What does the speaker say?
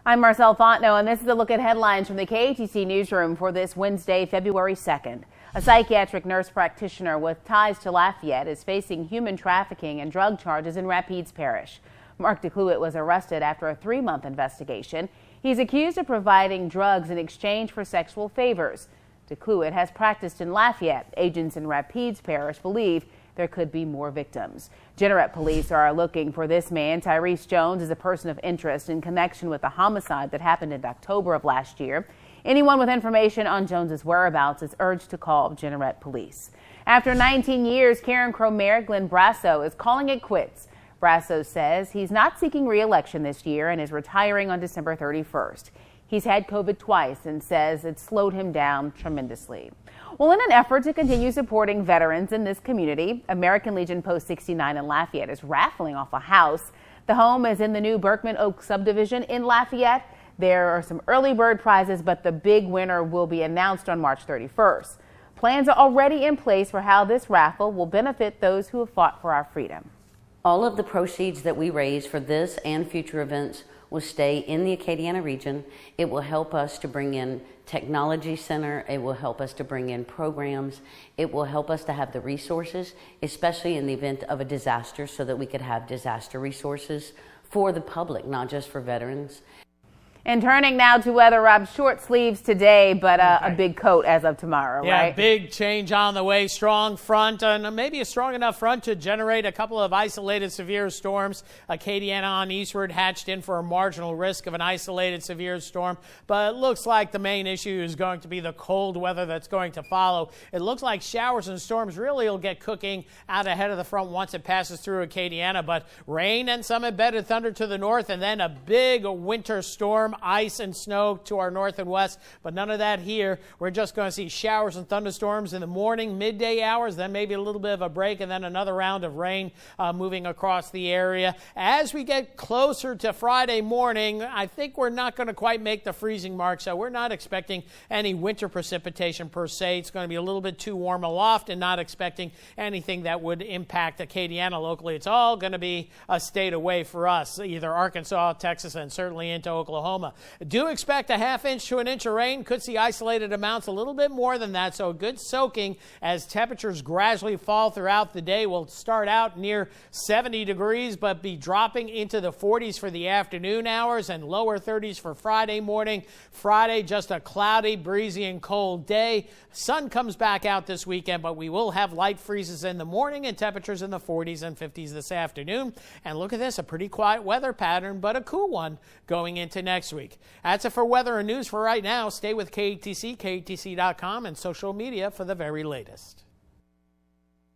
I'm Marcel Fontenot, and this is a look at headlines from the KATC newsroom for this Wednesday, February 2nd. A psychiatric nurse practitioner with ties to Lafayette is facing human trafficking and drug charges in Rapides Parish. Mark DeCluet was arrested after a 3-month investigation. He's accused of providing drugs in exchange for sexual favors. DeCluet has practiced in Lafayette. Agents in Rapides Parish believe there could be more victims. Jeanneret police are looking for this man. Tyrese Jones is a person of interest in connection with the homicide that happened in October of last year. Anyone with information on Jones's whereabouts is urged to call Jeanneret police. After 19 years, Karen Crow-Mayor Glenn Brasso is calling it quits. Brasso says he's not seeking re-election this year and is retiring on December 31st. He's had COVID twice and says it slowed him down tremendously. Well, in an effort to continue supporting veterans in this community, American Legion Post 69 in Lafayette is raffling off a house. The home is in the new Berkman Oak subdivision in Lafayette. There are some early bird prizes, but the big winner will be announced on March 31st. Plans are already in place for how this raffle will benefit those who have fought for our freedom. All of the proceeds that we raise for this and future events will stay in the Acadiana region. It will help us to bring in technology center. It will help us to bring in programs. It will help us to have the resources, especially in the event of a disaster, so that we could have disaster resources for the public, not just for veterans. And turning now to weather, Rob, short sleeves today, but a big coat as of tomorrow, yeah, right? Big change on the way. Strong front, and maybe a strong enough front to generate a couple of isolated severe storms. Acadiana on eastward hatched in for a marginal risk of an isolated severe storm, but it looks like the main issue is going to be the cold weather that's going to follow. It looks like showers and storms really will get cooking out ahead of the front once it passes through Acadiana, but rain and some embedded thunder to the north, and then a big winter storm. Ice and snow to our north and west, but none of that here. We're just going to see showers and thunderstorms in the morning, midday hours, then maybe a little bit of a break, and then another round of rain moving across the area. As we get closer to Friday morning, I think we're not going to quite make the freezing mark, so we're not expecting any winter precipitation per se. It's going to be a little bit too warm aloft and not expecting anything that would impact Acadiana locally. It's all going to be a state away for us, either Arkansas, Texas, and certainly into Oklahoma. Do expect a ½ to 1 inch of rain. Could see isolated amounts a little bit more than that, so a good soaking as temperatures gradually fall throughout the day. We'll start out near 70 degrees, but be dropping into the 40s for the afternoon hours and lower 30s for Friday morning. Friday, just a cloudy, breezy, and cold day. Sun comes back out this weekend, but we will have light freezes in the morning and temperatures in the 40s and 50s this afternoon. And look at this, a pretty quiet weather pattern, but a cool one going into next week. That's it for weather and news for right now. Stay with KATC, KATC.com, and social media for the very latest.